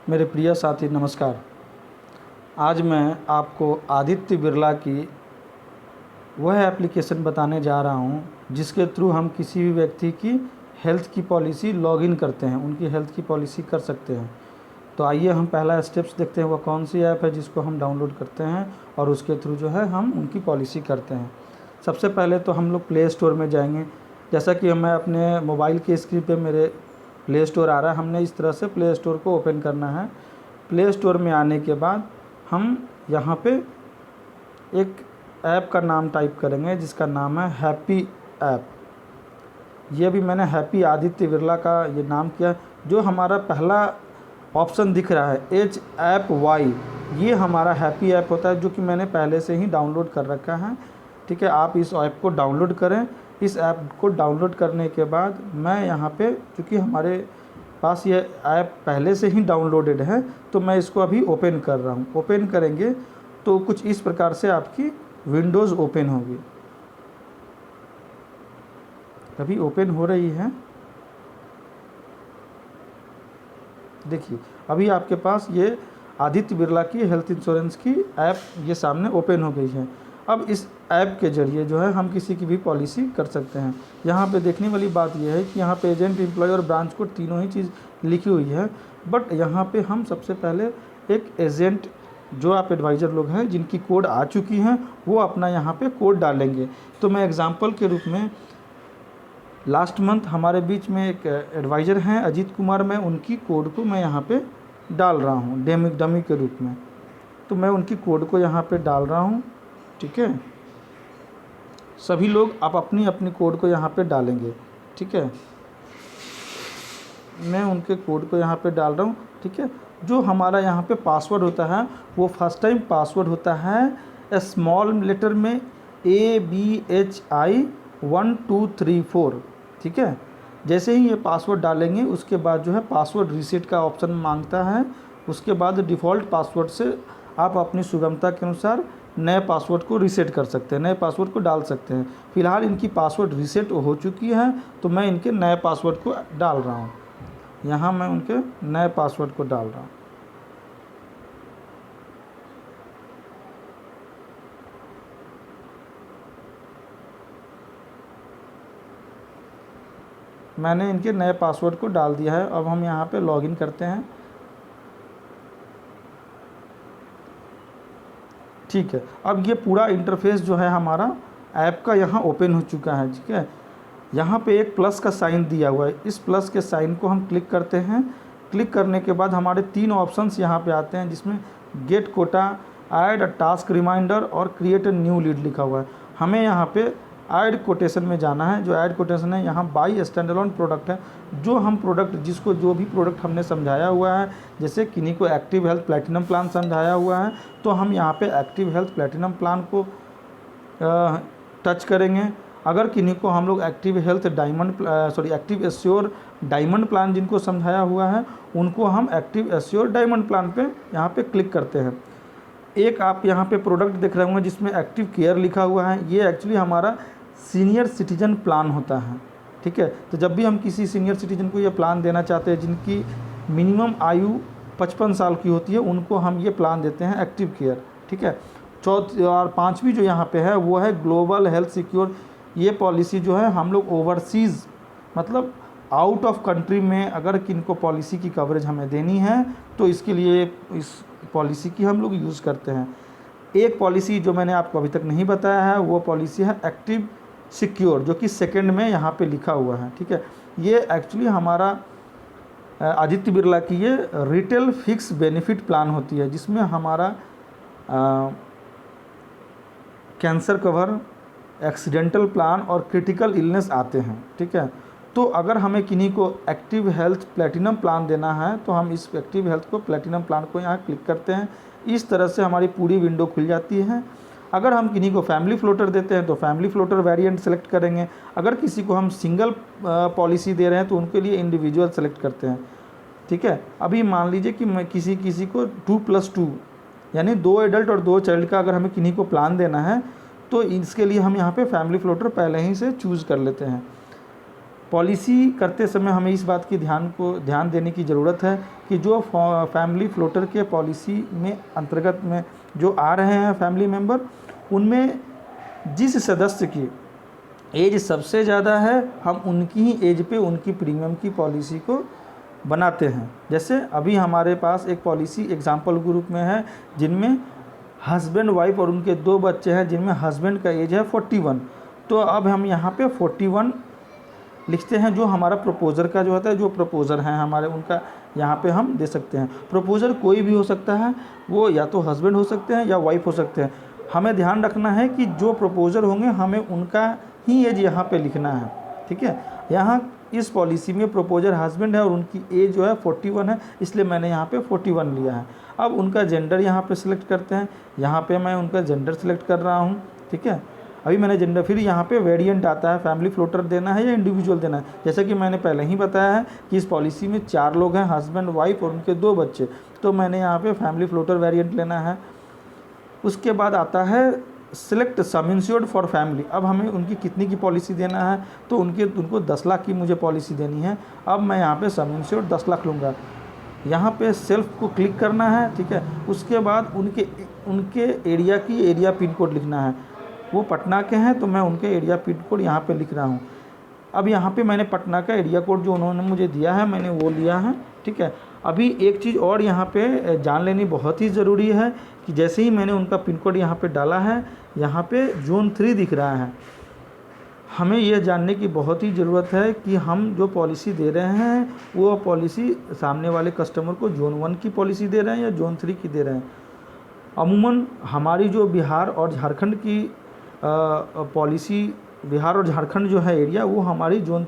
मेरे प्रिय साथी नमस्कार। आज मैं आपको आदित्य बिरला की वह एप्लीकेशन बताने जा रहा हूं जिसके थ्रू हम किसी भी व्यक्ति की हेल्थ की पॉलिसी लॉगिन करते हैं, उनकी हेल्थ की पॉलिसी कर सकते हैं। तो आइए हम पहला स्टेप्स देखते हैं, वह कौन सी ऐप है जिसको हम डाउनलोड करते हैं और उसके थ्रू जो है हम उनकी पॉलिसी करते हैं। सबसे पहले तो हम लोग प्ले स्टोर में जाएंगे। जैसा कि मैं अपने मोबाइल के स्क्रीन पे मेरे प्ले स्टोर आ रहा है, हमने इस तरह से प्ले स्टोर को ओपन करना है। प्ले स्टोर में आने के बाद हम यहाँ पे एक ऐप का नाम टाइप करेंगे जिसका नाम है हैप्पी ऐप। ये भी मैंने हैप्पी आदित्य बिरला का ये नाम किया। जो हमारा पहला ऑप्शन दिख रहा है HAPY, ये हमारा हैप्पी ऐप होता है जो कि मैंने पहले से ही डाउनलोड कर रखा है। ठीक है, आप इस ऐप को डाउनलोड करें। इस ऐप को डाउनलोड करने के बाद मैं यहाँ पे, चूँकि हमारे पास ये ऐप पहले से ही डाउनलोडेड है, तो मैं इसको अभी ओपन कर रहा हूँ। ओपन करेंगे तो कुछ इस प्रकार से आपकी विंडोज़ ओपन होगी। अभी ओपन हो रही है, देखिए अभी आपके पास ये आदित्य बिरला की हेल्थ इंश्योरेंस की ऐप ये सामने ओपन हो गई है। अब इस ऐप के ज़रिए जो है हम किसी की भी पॉलिसी कर सकते हैं। यहाँ पे देखने वाली बात यह है कि यहाँ पे एजेंट, एम्प्लॉय और ब्रांच कोड तीनों ही चीज़ लिखी हुई है। बट यहाँ पे हम सबसे पहले एक एजेंट, जो आप एडवाइज़र लोग हैं जिनकी कोड आ चुकी हैं, वो अपना यहाँ पे कोड डालेंगे। तो मैं एग्ज़ाम्पल के रूप में, लास्ट मंथ हमारे बीच में एक एडवाइज़र हैं अजीत कुमार, मैं उनकी कोड को मैं यहाँ पे डाल रहा हूँ डमी के रूप में। तो मैं उनकी कोड को यहाँ पे डाल रहा हूँ। ठीक है, सभी लोग आप अपनी अपनी कोड को यहाँ पे डालेंगे। ठीक है, मैं उनके कोड को यहाँ पे डाल रहा हूँ। ठीक है, जो हमारा यहाँ पे पासवर्ड होता है वो फर्स्ट टाइम पासवर्ड होता है स्मॉल लेटर में ABHI 1234। ठीक है, जैसे ही ये पासवर्ड डालेंगे उसके बाद जो है पासवर्ड रीसेट का ऑप्शन मांगता है। उसके बाद डिफ़ॉल्ट पासवर्ड से आप अपनी सुगमता के अनुसार नए पासवर्ड को रीसेट कर सकते हैं, नए पासवर्ड को डाल सकते हैं। फ़िलहाल इनकी पासवर्ड रीसेट हो चुकी है, तो मैं इनके नए पासवर्ड को डाल रहा हूँ। यहाँ मैं उनके नए पासवर्ड को डाल रहा हूँ। मैंने इनके नए पासवर्ड को डाल दिया है। अब हम यहाँ पे लॉगिन करते हैं। ठीक है, अब ये पूरा इंटरफेस जो है हमारा ऐप का यहाँ ओपन हो चुका है। ठीक है, यहाँ पे एक प्लस का साइन दिया हुआ है, इस प्लस के साइन को हम क्लिक करते हैं। क्लिक करने के बाद हमारे 3 ऑप्शंस यहाँ पे आते हैं, जिसमें get quota, add a task reminder और क्रिएट अ न्यू लीड लिखा हुआ है। हमें यहाँ पे ऐड कोटेशन में जाना है। जो ऐड कोटेशन है, यहाँ बाई स्टैंडअलोन प्रोडक्ट है। जो हम प्रोडक्ट, जिसको जो भी प्रोडक्ट हमने समझाया हुआ है, जैसे किन्हीं को एक्टिव हेल्थ प्लेटिनम प्लान समझाया हुआ है, तो हम यहाँ पे एक्टिव हेल्थ प्लेटिनम प्लान को टच करेंगे। अगर किन्हीं को हम लोग active health active assure diamond plan जिनको समझाया हुआ है, उनको हम एक्टिव एश्योर डायमंड प्लान पे यहाँ पे क्लिक करते हैं। एक आप यहाँ पे प्रोडक्ट देख रहे होंगे जिसमें एक्टिव केयर लिखा हुआ है, ये एक्चुअली हमारा सीनियर सिटीजन प्लान होता है। ठीक है, तो जब भी हम किसी सीनियर सिटीजन को ये प्लान देना चाहते हैं जिनकी मिनिमम आयु 55 साल की होती है, उनको हम ये प्लान देते हैं एक्टिव केयर। ठीक है, चौथी और पाँचवीं जो यहाँ पे है वो है ग्लोबल हेल्थ सिक्योर। ये पॉलिसी जो है हम लोग ओवरसीज़, मतलब आउट ऑफ कंट्री में अगर किनको पॉलिसी की कवरेज हमें देनी है, तो इसके लिए इस पॉलिसी की हम लोग यूज़ करते हैं। एक पॉलिसी जो मैंने आपको अभी तक नहीं बताया है, वो पॉलिसी है एक्टिव सिक्योर, जो कि सेकंड में यहाँ पे लिखा हुआ है। ठीक है, ये एक्चुअली हमारा आदित्य बिरला की ये रिटेल फिक्स बेनिफिट प्लान होती है, जिसमें हमारा कैंसर कवर, एक्सीडेंटल प्लान और क्रिटिकल इलनेस आते हैं। ठीक है, तो अगर हमें किन्हीं को एक्टिव हेल्थ प्लेटिनम प्लान देना है, तो हम इस एक्टिव हेल्थ को प्लेटिनम प्लान को यहाँ क्लिक करते हैं। इस तरह से हमारी पूरी विंडो खुल जाती है। अगर हम किन्हीं को फैमिली फ्लोटर देते हैं तो फैमिली फ्लोटर वेरिएंट सेलेक्ट करेंगे। अगर किसी को हम सिंगल पॉलिसी दे रहे हैं तो उनके लिए इंडिविजुअल सेलेक्ट करते हैं। ठीक है, अभी मान लीजिए कि मैं किसी को 2+2 यानी 2 एडल्ट और 2 चाइल्ड का अगर हमें किन्हीं को प्लान देना है, तो इसके लिए हम यहाँ पे फैमिली फ्लोटर पहले ही से चूज़ कर लेते हैं। पॉलिसी करते समय हमें इस बात की ध्यान देने की ज़रूरत है कि जो फैमिली फ्लोटर के पॉलिसी में अंतर्गत में जो आ रहे हैं फैमिली मेम्बर, उनमें जिस सदस्य की एज सबसे ज़्यादा है हम उनकी ही एज पे उनकी प्रीमियम की पॉलिसी को बनाते हैं। जैसे अभी हमारे पास एक पॉलिसी एग्जाम्पल ग्रुप में है जिनमें हस्बैंड वाइफ और उनके 2 बच्चे हैं, जिनमें हस्बैंड का एज है 41। तो अब हम यहाँ पे 41 लिखते हैं, जो हमारा प्रपोज़र का जो होता है, जो प्रपोज़र हैं हमारे, उनका यहाँ पे हम दे सकते हैं। प्रपोज़र कोई भी हो सकता है, वो या तो हस्बैंड हो सकते हैं या वाइफ हो सकते हैं। हमें ध्यान रखना है कि जो प्रपोज़र होंगे हमें उनका ही एज यहाँ पे लिखना है, ठीक है। यहाँ इस पॉलिसी में प्रपोज़र हस्बैंड है और उनकी एज जो है 41 है, इसलिए मैंने यहाँ पे 41 लिया है। अब उनका जेंडर यहाँ पे सिलेक्ट करते हैं, यहाँ पे मैं उनका जेंडर सिलेक्ट कर रहा हूँ, ठीक है। अभी मैंने जेंडर, फिर यहाँ पे वेरिएंट आता है, फैमिली फ्लोटर देना है या इंडिविजुअल देना है। जैसा कि मैंने पहले ही बताया है कि इस पॉलिसी में 4 लोग हैं, हस्बैंड वाइफ और उनके 2 बच्चे, तो मैंने यहाँ पे फैमिली फ्लोटर वेरिएंट लेना है। उसके बाद आता है select some insured for family. अब हमें उनकी कितनी की पॉलिसी देना है, तो उनको 10 लाख की मुझे पॉलिसी देनी है। अब मैं यहाँ पे सम इंश्योर्ड 10 लाख लूँगा। यहाँ पे सेल्फ को क्लिक करना है, ठीक है। उसके बाद उनके एरिया की एरिया पिन कोड लिखना है। वो पटना के हैं तो मैं उनके एरिया पिन कोड यहाँ पे लिख रहा हूँ। अब यहाँ पे मैंने पटना का एरिया कोड जो उन्होंने मुझे दिया है मैंने वो लिया है, ठीक है। अभी एक चीज़ और यहाँ पे जान लेनी बहुत ही ज़रूरी है कि जैसे ही मैंने उनका पिन कोड यहाँ पे डाला है, यहाँ पे जोन 3 दिख रहा है। हमें यह जानने की बहुत ही ज़रूरत है कि हम जो पॉलिसी दे रहे हैं वो पॉलिसी सामने वाले कस्टमर को जोन 1 की पॉलिसी दे रहे हैं या जोन 3 की दे रहे हैं। अमूमन हमारी जो बिहार और झारखंड की पॉलिसी, बिहार और झारखंड जो है एरिया, वो हमारी जोन